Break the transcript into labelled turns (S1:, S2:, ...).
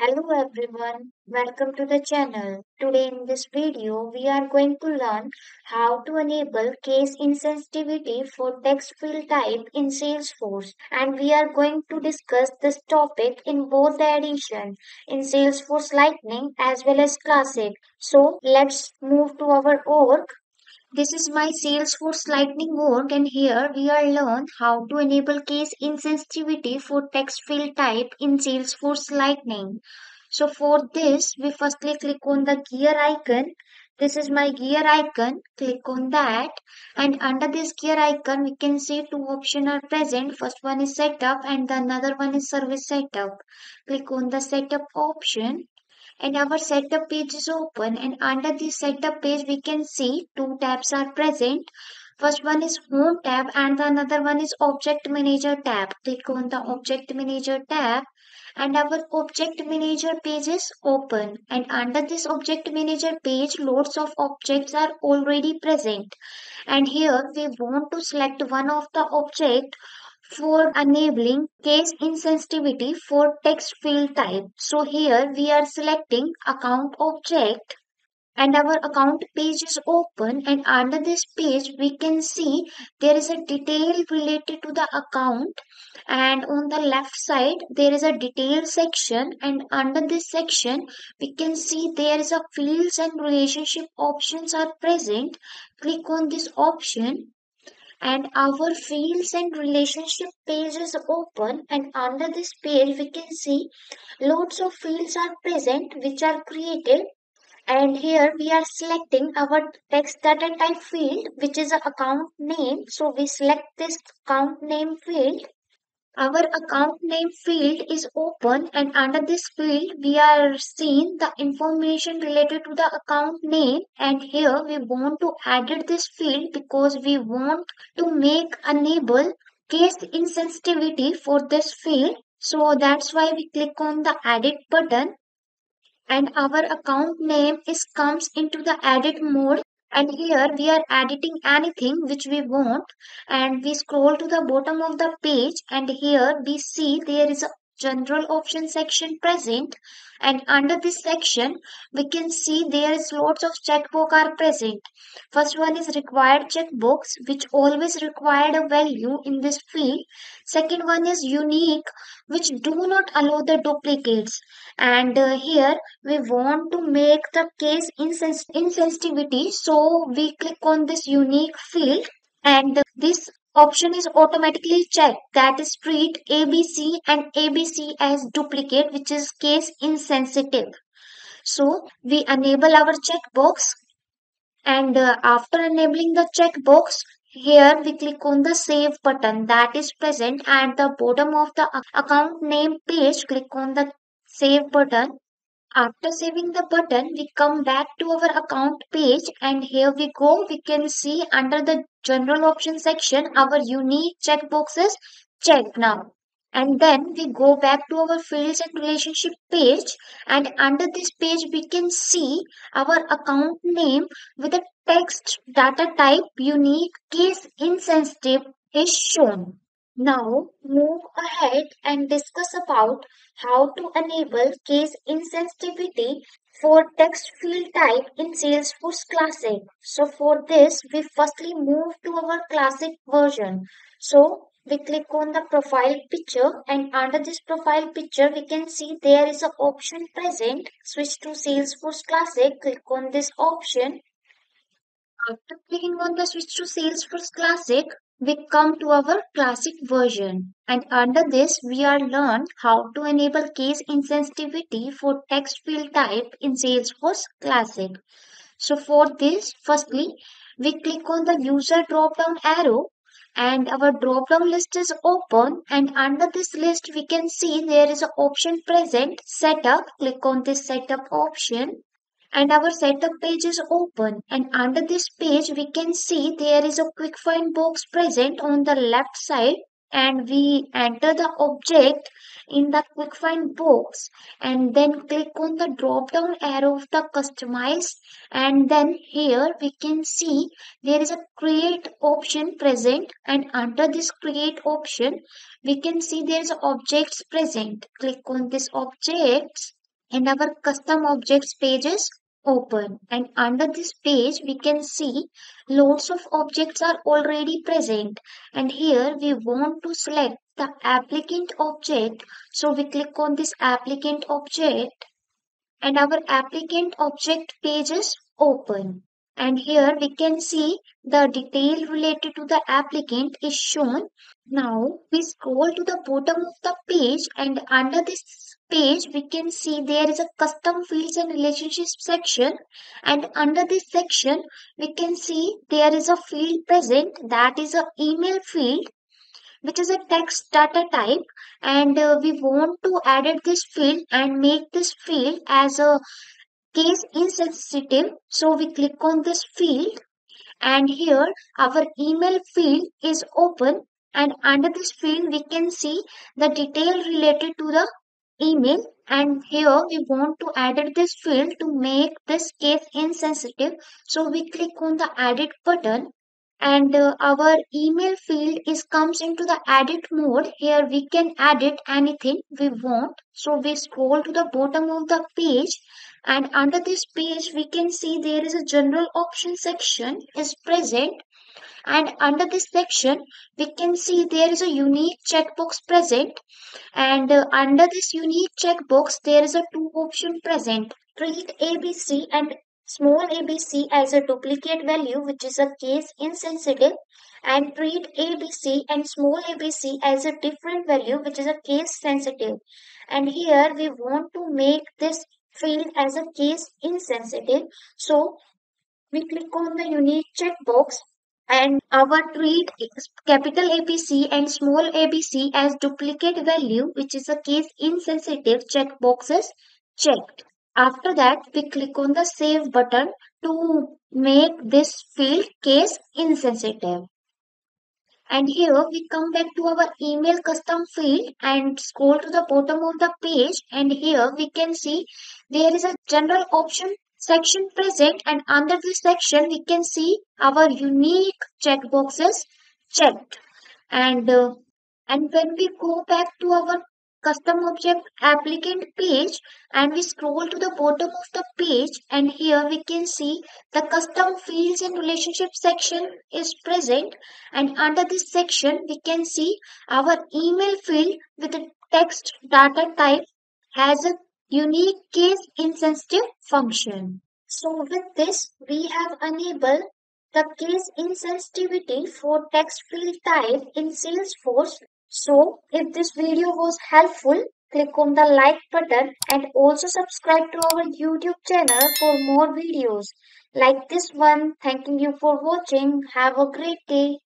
S1: Hello everyone, welcome to the channel. Today in this video, we are going to learn how to enable case insensitivity for text field type in Salesforce. And we are going to discuss this topic in both the edition, in Salesforce Lightning as well as Classic. So let's move to our org. This is my Salesforce Lightning org, and here we are learn how to enable case insensitivity for text field type in Salesforce Lightning. So for this, we firstly click on the gear icon. This is my gear icon. Click on that, and under this gear icon, we can see two options are present. First one is setup, and the another one is service setup. Click on the setup option and our setup page is open, and under the setup page we can see two tabs are present. First one is home tab and the another one is object manager tab. Click on the object manager tab and our object manager page is open, and under this object manager page loads of objects are already present, and here we want to select one of the object for enabling case insensitivity for text field type. So here we are selecting account object, and our account page is open, and under this page we can see there is a detail related to the account, and on the left side there is a detail section, and under this section we can see there is a fields and relationship options are present. Click on this option and our fields and relationship page is open, and under this page we can see loads of fields are present which are created, and here we are selecting our text data type field which is a account name. So we select this account name field. Our account name field is open, and under this field we are seeing the information related to the account name, and here we want to edit this field because we want to make enable case insensitivity for this field. So that's why we click on the edit button, and our account name is comes into the edit mode, and here we are editing anything which we want, and we scroll to the bottom of the page, and here we see there is a general option section present, and under this section we can see there is lots of checkbox are present. First one is required checkbox which always required a value in this field. Second one is unique which do not allow the duplicates, and here we want to make the case insensitivity, so we click on this unique field, and this option is automatically checked, that is treat ABC and ABC as duplicate which is case insensitive. So we enable our checkbox, and after enabling the checkbox, here we click on the save button that is present at the bottom of the account name page. Click on the save button. After saving the button, we come back to our account page, and here we go. We can see under the general option section our unique checkbox is checked now. And then we go back to our fields and relationship page, and under this page we can see our account name with a text data type unique case insensitive is shown. Now move ahead and discuss about how to enable case insensitivity for text field type in Salesforce Classic. So for this, we firstly move to our Classic version. So we click on the profile picture, and under this profile picture we can see there is an option present, switch to Salesforce Classic. Click on this option. After clicking on the switch to Salesforce Classic, we come to our Classic version. And under this, we are learned how to enable case insensitivity for text field type in Salesforce Classic. So for this, firstly, we click on the user drop-down arrow, and our drop-down list is open, and under this list we can see there is an option present, setup. Click on this setup option, and our setup page is open, and under this page we can see there is a quick find box present on the left side, and we enter the object in the quick find box, and then click on the drop down arrow of the customize, and then here we can see there is a create option present, and under this create option we can see there is objects present. Click on this objects, and our custom objects page is open, and under this page we can see loads of objects are already present, and here we want to select the applicant object, so we click on this applicant object and our applicant object page is open, and here we can see the detail related to the applicant is shown. Now we scroll to the bottom of the page, and under this page we can see there is a custom fields and relationships section, and under this section we can see there is a field present, that is a email field, which is a text data type, and we want to edit this field and make this field as a case insensitive, so we click on this field, and here our email field is open, and under this field we can see the detail related to the email, and here we want to edit this field to make this case insensitive, so we click on the edit button, and our email field is comes into the edit mode. Here we can edit anything we want, so we scroll to the bottom of the page, and under this page we can see there is a general option section is present, and under this section we can see there is a unique checkbox present, and under this unique checkbox there is a two option present: treat abc and small abc as a duplicate value, which is a case insensitive, and treat abc and small abc as a different value, which is a case sensitive. And here we want to make this field as a case insensitive, so we click on the unique checkbox, and our treat capital ABC and small abc as duplicate value, which is a case insensitive checkbox is checked. After that, we click on the save button to make this field case insensitive. And here we come back to our email custom field and scroll to the bottom of the page, and here we can see there is a general option section present, and under this section we can see our unique checkboxes checked, and when we go back to our custom object applicant page and we scroll to the bottom of the page, and here we can see the custom fields and relationship section is present, and under this section we can see our email field with the text data type has a unique case insensitive function. So with this, we have enabled the case insensitivity for text field type in Salesforce. So if this video was helpful, click on the like button and also subscribe to our YouTube channel for more videos like this one. Thanking you for watching. Have a great day.